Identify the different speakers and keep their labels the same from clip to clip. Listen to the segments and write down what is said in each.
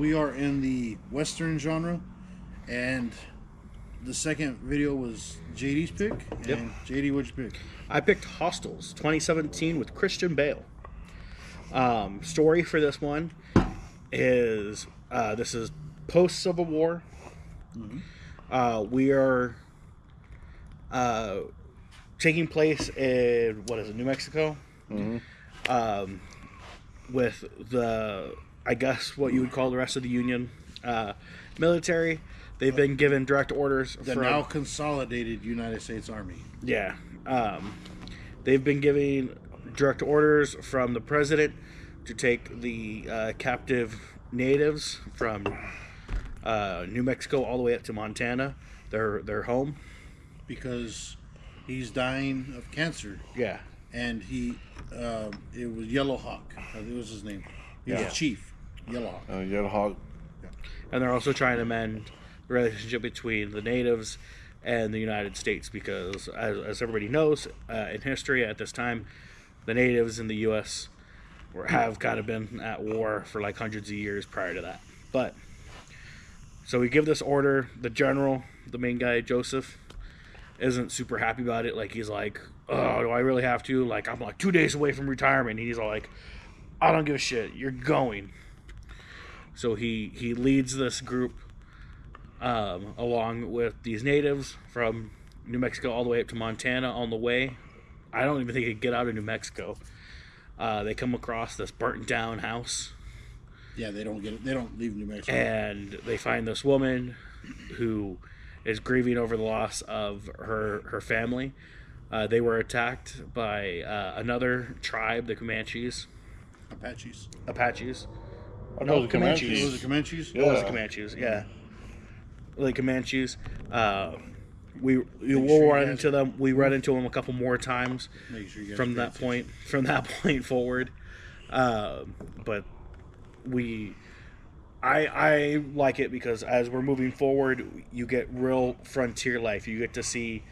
Speaker 1: we are in the Western genre, and the second video was JD's pick. And
Speaker 2: Yep.
Speaker 1: JD, what'd you pick?
Speaker 2: I picked Hostels 2017 with Christian Bale. Story for this one is this is post Civil War. We are taking place in New Mexico, with the what you would call the rest of the Union military. They've been given direct orders
Speaker 1: The now consolidated United States Army.
Speaker 2: Yeah. They've been giving direct orders from the president to take the captive natives from New Mexico all the way up to Montana, their home.
Speaker 1: Because he's dying of cancer.
Speaker 2: Yeah.
Speaker 1: And it was Yellow Hawk. It was his name. He was a chief. Yellow Hawk.
Speaker 3: Yellow Hawk.
Speaker 1: Yeah.
Speaker 2: And they're also trying to mend the relationship between the natives and the United States because, as everybody knows, in history at this time, the natives in the U.S. have kind of been at war for like hundreds of years prior to that. But so we give this order. The general, the main guy, Joseph, isn't super happy about it. Like, he's like, oh, do I really have to? Like, I'm like 2 days away from retirement. And he's all like, I don't give a shit. You're going. So he leads this group along with these natives from New Mexico all the way up to Montana. On the way, I don't even think they get out of New Mexico. They come across this burnt down house.
Speaker 1: Yeah, they don't leave New Mexico.
Speaker 2: And they find this woman who is grieving over the loss of her family. They were attacked by another tribe, the Comanches.
Speaker 1: Apaches.
Speaker 3: I know the Comanches.
Speaker 1: Was it Comanches?
Speaker 3: Yeah.
Speaker 2: It was the Comanches, yeah. The Comanches. We'll run into them. We run into them a couple more times from that point forward. But I like it because as we're moving forward, you get real frontier life. You get to see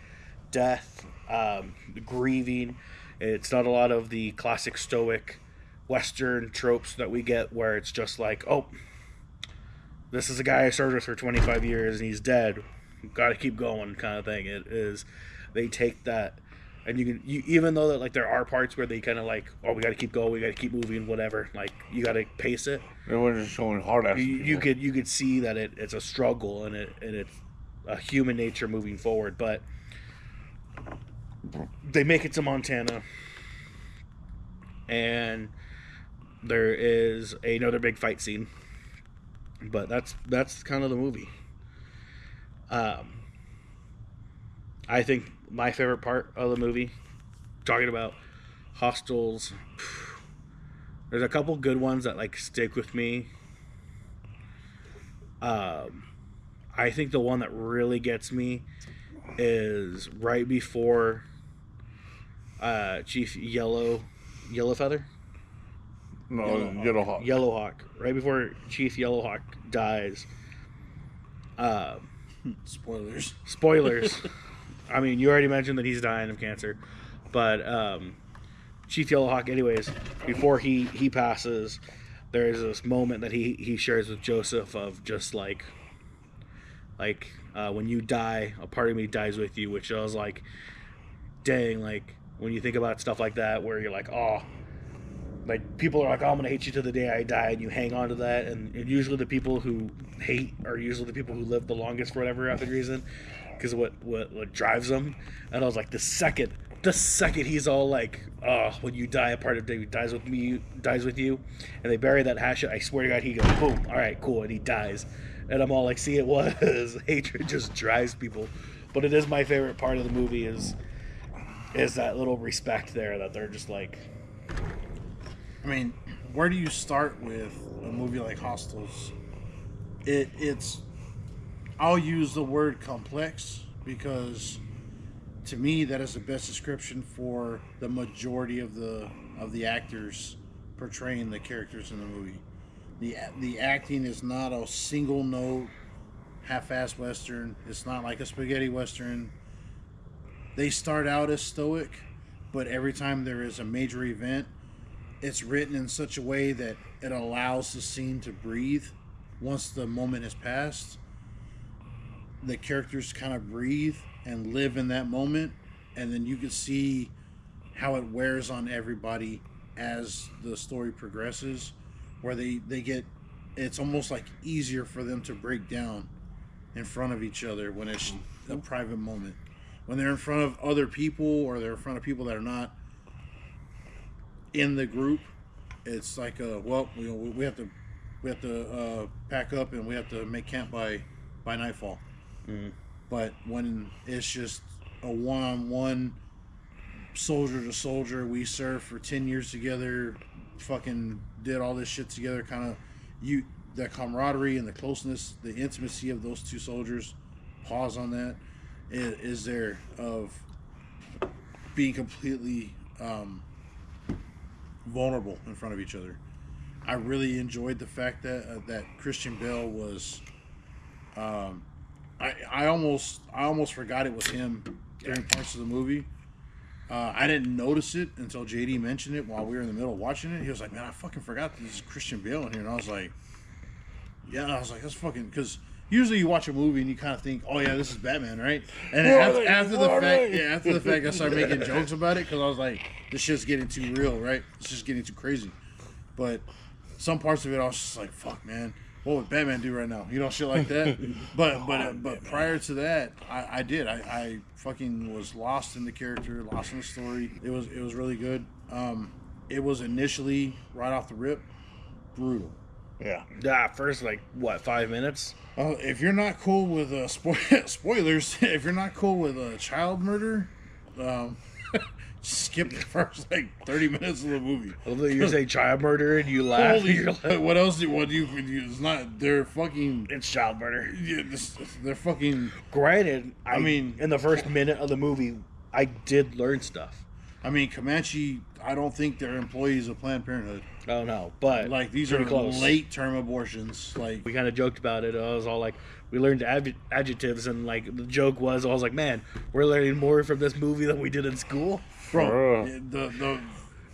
Speaker 2: death, grieving. It's not a lot of the classic stoic Western tropes that we get where it's just like, oh, this is a guy I served with for 25 years and he's dead. Got to keep going, kind of thing. It is. They take that, and even though that like there are parts where they kind of like, oh, we got to keep going, we got to keep moving, whatever. Like you got to pace it.
Speaker 3: They were just showing hard ass.
Speaker 2: You could see that it's a struggle and it's a human nature moving forward. But they make it to Montana, and there is another big fight scene. But that's kind of the movie. I think my favorite part of the movie, talking about Hostels, there's a couple good ones that like stick with me. I think the one that really gets me is right before Chief Yellowfeather.
Speaker 3: No, Yellow Hawk.
Speaker 2: Yellowhawk. Right before Chief Yellowhawk dies. Spoilers. I mean, you already mentioned that he's dying of cancer. But Chief Yellowhawk, anyways, before he passes, there is this moment that he shares with Joseph of just like when you die, a part of me dies with you, which I was like, dang, like when you think about stuff like that where you're like, oh, like people are like, oh, I'm gonna hate you to the day I die, and you hang on to that, and usually the people who hate are usually the people who live the longest for whatever other reason, because of what drives them. And I was like, the second he's all like, oh, when you die, a part of David dies with you, and they bury that hatchet, I swear to God, he goes, boom, all right, cool, and he dies. And I'm all like, see, it was hatred just drives people. But it is my favorite part of the movie is that little respect there that they're just like.
Speaker 1: I mean, where do you start with a movie like Hostels? It's I'll use the word complex because to me that is the best description for the majority of the actors portraying the characters in the movie. The acting is not a single note half-assed Western. It's not like a spaghetti Western. They start out as stoic, but every time there is a major event, it's written in such a way that it allows the scene to breathe once the moment has passed, the characters kind of breathe and live in that moment, and then you can see how it wears on everybody as the story progresses, where they get, it's almost like easier for them to break down in front of each other when it's a private moment. When they're in front of other people, or they're in front of people that are not in the group, it's like we have to pack up and we have to make camp by nightfall. But when it's just a one-on-one, soldier to soldier, we served for 10 years together, fucking did all this shit together, kind of the camaraderie and the closeness, the intimacy of those two soldiers, pause on that, is there, of being completely vulnerable in front of each other. I really enjoyed the fact that that Christian Bale was I almost forgot it was him during parts of the movie. I didn't notice it until JD mentioned it while we were in the middle of watching it. He was like, "Man, I fucking forgot there's Christian Bale in here," and I was like, "Yeah," and I was like, "That's fucking," because usually you watch a movie and you kind of think, "Oh yeah, this is Batman, right?" And after the fact, I started making jokes about it because I was like, "This shit's getting too real, right? It's just getting too crazy." But some parts of it, I was just like, "Fuck, man, what would Batman do right now?" You know, shit like that. But prior to that, I fucking was lost in the character, lost in the story. It was really good. It was initially right off the rip brutal.
Speaker 2: Yeah. First, like, what, 5 minutes?
Speaker 1: If you're not cool with spoilers, if you're not cool with child murder, skip the first like 30 minutes of the movie.
Speaker 2: Although you say child murder and you laugh.
Speaker 1: Holy, like, what else do you? It's not. They're fucking.
Speaker 2: It's child murder.
Speaker 1: Yeah, they're fucking.
Speaker 2: Granted, I mean, in the first minute of the movie, I did learn stuff.
Speaker 1: I mean, Comanche. I don't think they're employees of Planned Parenthood.
Speaker 2: Oh no, but
Speaker 1: like these are late term abortions. Like
Speaker 2: we kind of joked about it. I was all like, we learned adjectives, and like the joke was, I was like, man, we're learning more from this movie than we did in school.
Speaker 1: Bro,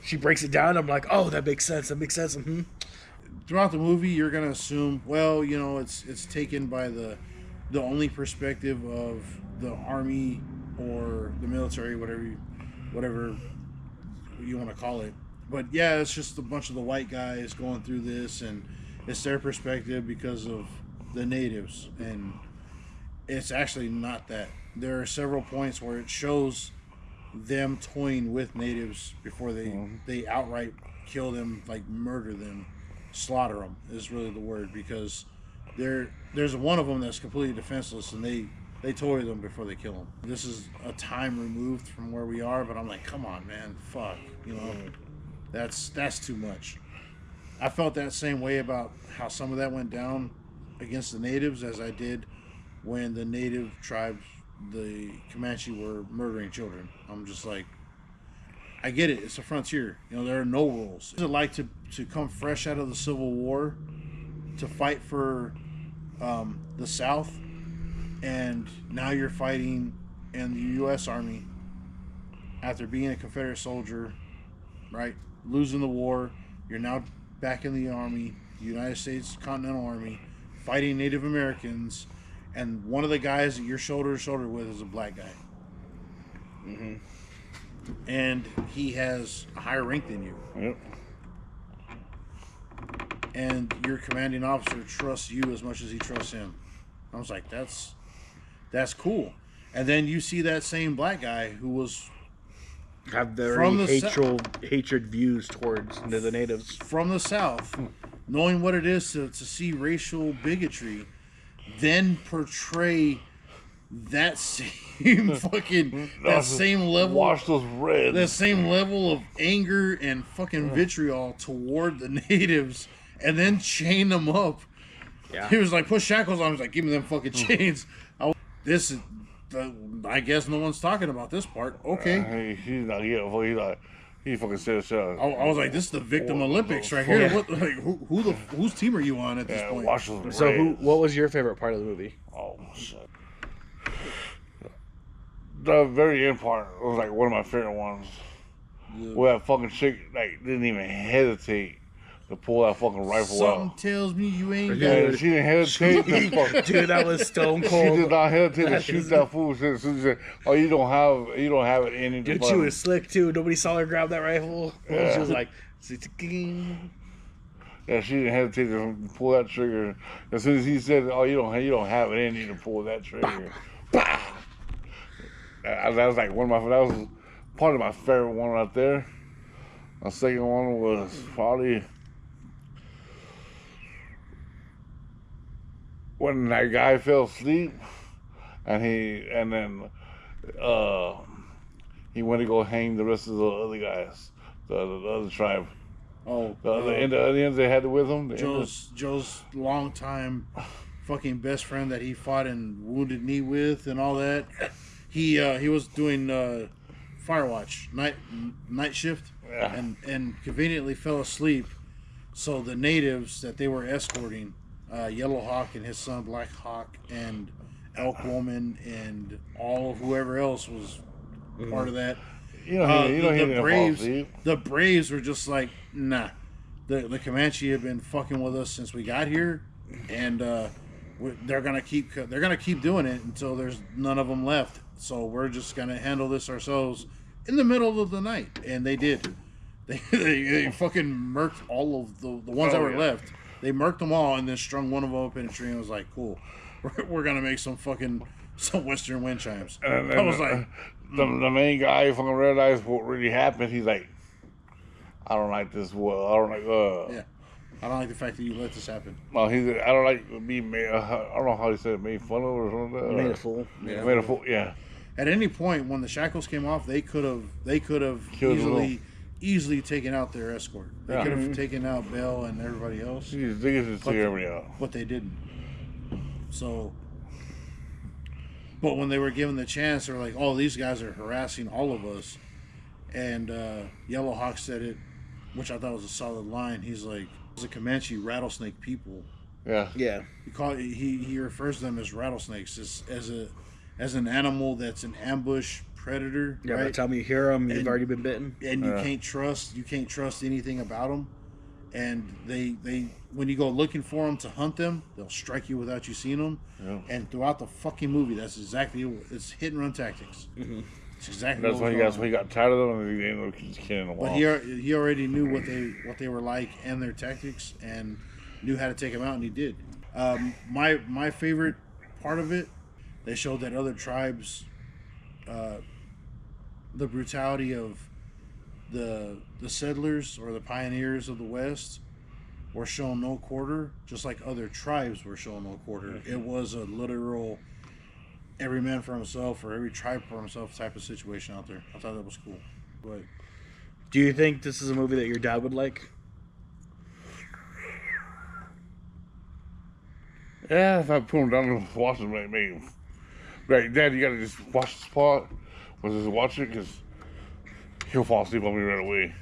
Speaker 2: she breaks it down. I'm like, oh, that makes sense. That makes sense. Mm-hmm.
Speaker 1: Throughout the movie, you're gonna assume, well, you know, it's taken by the only perspective of the army or the military, whatever you want to call it. But yeah, it's just a bunch of the white guys going through this, and it's their perspective because of the natives, and it's actually not that. There are several points where it shows them toying with natives before they outright kill them, like murder them, slaughter them is really the word, because there's one of them that's completely defenseless, and they toy them before they kill them. This is a time removed from where we are, but I'm like, come on, man, fuck, you know, that's too much. I felt that same way about how some of that went down against the natives as I did when the native tribes, the Comanche, were murdering children. I'm just like, I get it. It's a frontier. You know, there are no rules. What's it like to come fresh out of the Civil War to fight for the South, and now you're fighting in the U.S. Army after being a Confederate soldier, right? Losing the war. You're now back in the Army, United States Continental Army, fighting Native Americans, and one of the guys that you're shoulder to shoulder with is a black guy.
Speaker 2: Mm-hmm.
Speaker 1: And he has a higher rank than you.
Speaker 3: Yep.
Speaker 1: And your commanding officer trusts you as much as he trusts him. I was like, that's cool. And then you see that same black guy who was
Speaker 2: have very hatred views towards the natives
Speaker 1: from the South, knowing what it is to see racial bigotry, then portray that same fucking same level,
Speaker 3: wash those reds,
Speaker 1: that same level of anger and fucking vitriol toward the natives, and then chain them up.
Speaker 2: Yeah.
Speaker 1: He was like, put shackles on. He was like, give me them fucking chains. This is, I guess no one's talking about this part. Okay.
Speaker 3: He's not here. He fucking said so.
Speaker 1: I was like, this is the victim Olympics right here. What, like, whose team are you on at this point?
Speaker 3: Wash those
Speaker 2: so
Speaker 3: reds.
Speaker 2: what was your favorite part of the movie?
Speaker 3: Oh shit. The very end part was like one of my favorite ones.
Speaker 1: Yeah.
Speaker 3: Where that fucking chick like didn't even hesitate to pull that fucking rifle
Speaker 1: Something
Speaker 3: out.
Speaker 1: tells me you ain't got
Speaker 3: And
Speaker 1: it.
Speaker 3: she didn't hesitate. to fuck-
Speaker 2: Dude, that was stone
Speaker 3: She
Speaker 2: cold.
Speaker 3: did not hesitate to
Speaker 2: That
Speaker 3: shoot
Speaker 2: is-
Speaker 3: that fool. She said, "Oh, you don't have it in you." to
Speaker 2: Dude, she
Speaker 3: fucking-"
Speaker 2: was slick too. Nobody saw her grab that rifle.
Speaker 3: Yeah.
Speaker 2: She was like,
Speaker 3: Yeah, she didn't hesitate to pull that trigger. As soon as he said, "Oh, you don't have it in you to pull that trigger," bah! That was like that was part of my favorite one right there. My second one was probably when that guy fell asleep, and then he went to go hang the rest of the other guys, the other tribe.
Speaker 1: Oh,
Speaker 3: The Indians they had with him.
Speaker 1: Joe's longtime fucking best friend that he fought in Wounded Knee with and all that. He was doing Firewatch night shift
Speaker 3: Yeah.
Speaker 1: and conveniently fell asleep. So the natives that they were escorting, Yellow Hawk and his son Black Hawk and Elk Woman and whoever else was part of that. The Braves were just like, nah. The Comanche have been fucking with us since we got here, and they're gonna keep doing it until there's none of them left. So we're just gonna handle this ourselves in the middle of the night, and they did. They fucking murked all of the ones that were left. They murked them all, and then strung one of them up in a tree, and was like, "Cool, we're gonna make some Western wind chimes."
Speaker 3: And
Speaker 1: I was like,
Speaker 3: the main guy fucking realized what really happened. He's like, I don't like this. Well, I don't like.
Speaker 1: yeah, I don't like the fact that you let this happen.
Speaker 3: Well, I don't like being made. I don't know how he said it. Made fun of or something.
Speaker 2: made a fool.
Speaker 3: Yeah. Made a fool. Yeah.
Speaker 1: At any point when the shackles came off, they could have
Speaker 3: Killed
Speaker 1: easily taken out their escort. They
Speaker 3: Yeah.
Speaker 1: could have taken out Bell and everybody else,
Speaker 3: They just took everybody out.
Speaker 1: but they didn't. So, but when they were given the chance, they were like, "Oh, these guys are harassing all of us." And Yellow Hawk said it, which I thought was a solid line. He's like, "It's a Comanche rattlesnake people."
Speaker 3: Yeah.
Speaker 2: Yeah.
Speaker 1: He refers to them as rattlesnakes as an animal that's an ambush predator.
Speaker 2: Yeah,
Speaker 1: right?
Speaker 2: by the time you hear them, you've
Speaker 1: And-
Speaker 2: already been bitten.
Speaker 1: And you can't trust anything about them. And they when you go looking for them to hunt them, they'll strike you without you seeing them.
Speaker 3: Yeah.
Speaker 1: And throughout the fucking movie, that's exactly it's hit and run tactics.
Speaker 2: Mm-hmm.
Speaker 1: It's exactly
Speaker 3: That's
Speaker 1: what
Speaker 3: why
Speaker 1: was going
Speaker 3: he
Speaker 1: on.
Speaker 3: got tired of them and he ended up just killing them
Speaker 1: But
Speaker 3: all.
Speaker 1: he already knew what they were like and their tactics, and knew how to take them out, and he did. My favorite part of it, they showed that other tribes, the brutality of the settlers or the pioneers of the West were shown no quarter, just like other tribes were shown no quarter. It was a literal every man for himself or every tribe for himself type of situation out there. I thought that was cool. But
Speaker 2: Do you think this is a movie that your dad would like?
Speaker 3: Yeah, if I put him down and watch it, maybe. Right, Dad, you gotta just watch this part. Just watch it, because he'll fall asleep on me right away.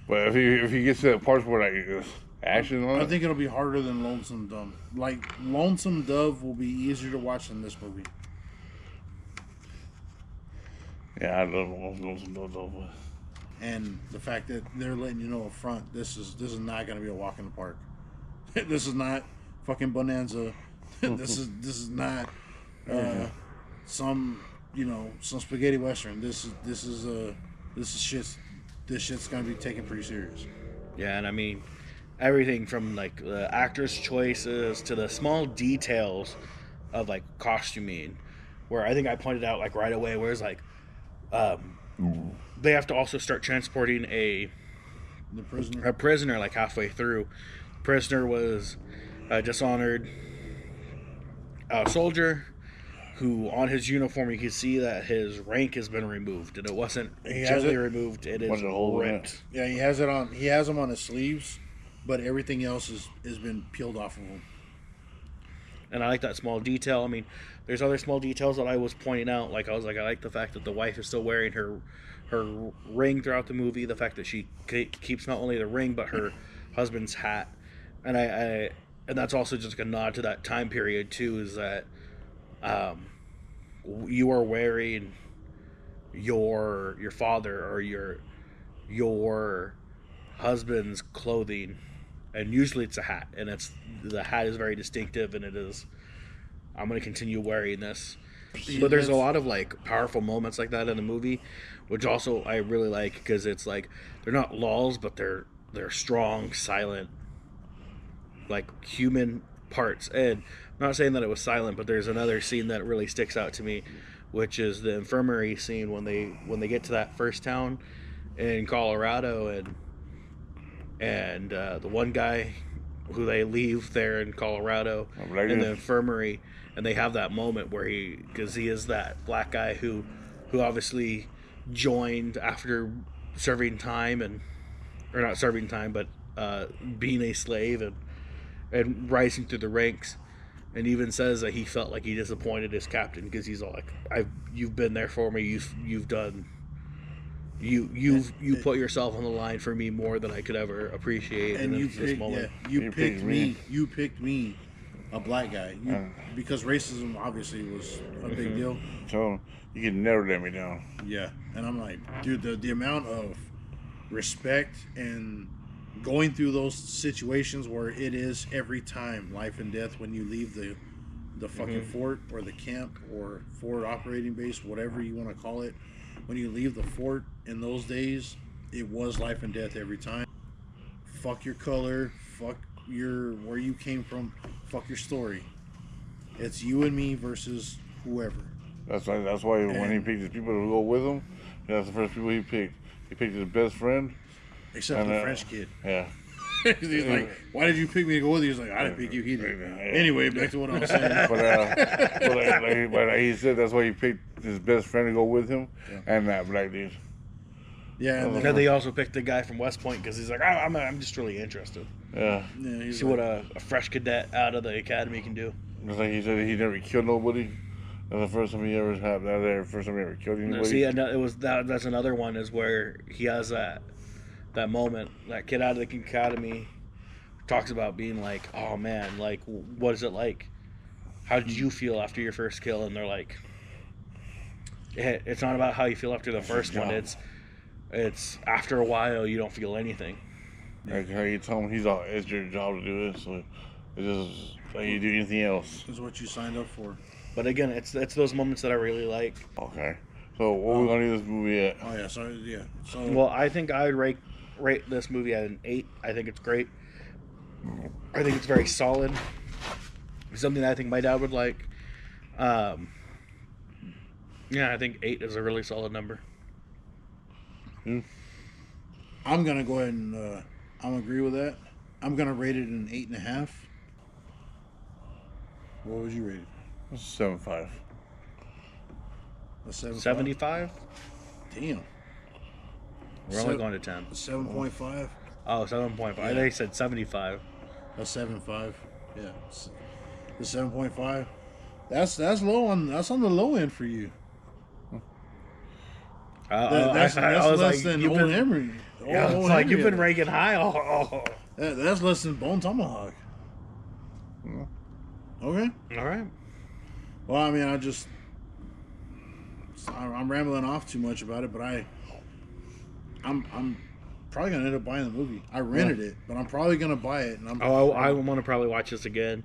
Speaker 3: But if he gets to that part where like there's action on
Speaker 1: I
Speaker 3: it,
Speaker 1: think it'll be harder than Lonesome Dove. Like Lonesome Dove will be easier to watch than this movie.
Speaker 3: yeah, I love some those.
Speaker 1: And the fact that they're letting you know up front, this is not going to be a walk in the park. This is not fucking Bonanza. this is not some spaghetti western. This shit's going to be taken pretty serious.
Speaker 2: Yeah, and I mean, everything from like the actors' choices to the small details of like costuming, where I think I pointed out like right away, where it's like, they have to also start transporting
Speaker 1: The prisoner.
Speaker 2: a prisoner like halfway through. Prisoner was a dishonored soldier who, on his uniform, you can see that his rank has been removed, and it wasn't
Speaker 1: He has
Speaker 2: gently
Speaker 1: it?
Speaker 2: removed. It is
Speaker 3: Wasn't a hole in it?
Speaker 2: ripped.
Speaker 1: Yeah, he has it on. He has them on his sleeves, but everything else has been peeled off of him.
Speaker 2: And I like that small detail. I mean, there's other small details that I was pointing out. Like I like the fact that the wife is still wearing her ring throughout the movie. The fact that she keeps not only the ring but her husband's hat, and and that's also just like a nod to that time period too. Is that you are wearing your father or your husband's clothing and usually it's a hat, and the hat is very distinctive, and it is. I'm going to continue wearing this. But there's a lot of like powerful moments like that in the movie, which also I really like because it's like they're not lulls, but they're strong, silent, like human parts. And I'm not saying that it was silent, but there's another scene that really sticks out to me, which is the infirmary scene when they get to that first town in Colorado, and the one guy who they leave there in Colorado in the infirmary, and they have that moment where because he is that black guy who obviously joined after serving time or not serving time, but being a slave and rising through the ranks, and even says that he felt like he disappointed his captain because he's all like, you've been there for me, you've done. You put yourself on the line for me more than I could ever appreciate.
Speaker 1: And you picked me. You picked me, a black guy, because racism obviously was a big deal.
Speaker 3: So you can never let me down.
Speaker 1: Yeah, and I'm like, dude, the amount of respect and going through those situations where it is every time life and death when you leave the fucking fort or the camp or forward operating base, whatever you want to call it. When you leave the fort in those days, it was life and death every time. Fuck your color, fuck where you came from, fuck your story. It's you and me versus whoever.
Speaker 3: That's why when he picked his people to go with him, that's the first people he picked. He picked his best friend.
Speaker 1: Except the French kid.
Speaker 3: Yeah.
Speaker 1: He's like, why did you pick me to go with you? He's like, I didn't pick you either. Anyway, back to what I was saying.
Speaker 3: but he said that's why he picked his best friend to go with him, and that black dude.
Speaker 1: Yeah.
Speaker 2: And then they also picked the guy from West Point because he's like, I'm just really interested.
Speaker 3: Yeah.
Speaker 2: See what a fresh cadet out of the academy can do.
Speaker 3: Just like he said, he never killed nobody. That's the first time he ever had that. The first time he ever killed anybody.
Speaker 2: See, and it was that's another one is where he has that moment. That kid out of the academy talks about being like, oh man, like what is it like? How did you feel after your first kill? And they're like, it's not about how you feel after the first one. It's after a while you don't feel anything.
Speaker 3: Like how you tell him it's your job to do this. So it's just like you do anything else.
Speaker 1: This is what you signed up for.
Speaker 2: But again, it's those moments that I really like.
Speaker 3: Okay. So what we gonna do this movie at?
Speaker 1: Oh yeah, so
Speaker 2: well, I think I would rate this movie at an 8. I think it's great. I think it's very solid. Something I think my dad would like. Yeah, I think 8 is a really solid number.
Speaker 1: I'm gonna go ahead and I'm agree with that. I'm gonna rate it an 8.5. What would you rate it?
Speaker 3: 7.5.
Speaker 1: A 7.5?
Speaker 2: 75?
Speaker 1: Damn.
Speaker 2: We're only going to 10.
Speaker 1: 7.5.
Speaker 2: Oh, 7.5. I think they said 75.
Speaker 1: A 7.5. Yeah. The 7.5. That's low on the low end for you. That's less than Old Emery.
Speaker 2: Yeah, it's like you've been ranking high.
Speaker 1: That's less than Bone Tomahawk. Okay.
Speaker 2: All right.
Speaker 1: Well, I mean, I'm rambling off too much about it, but I'm probably gonna end up buying the movie. I rented it, but I'm probably gonna buy it. And
Speaker 2: I want to probably watch this again.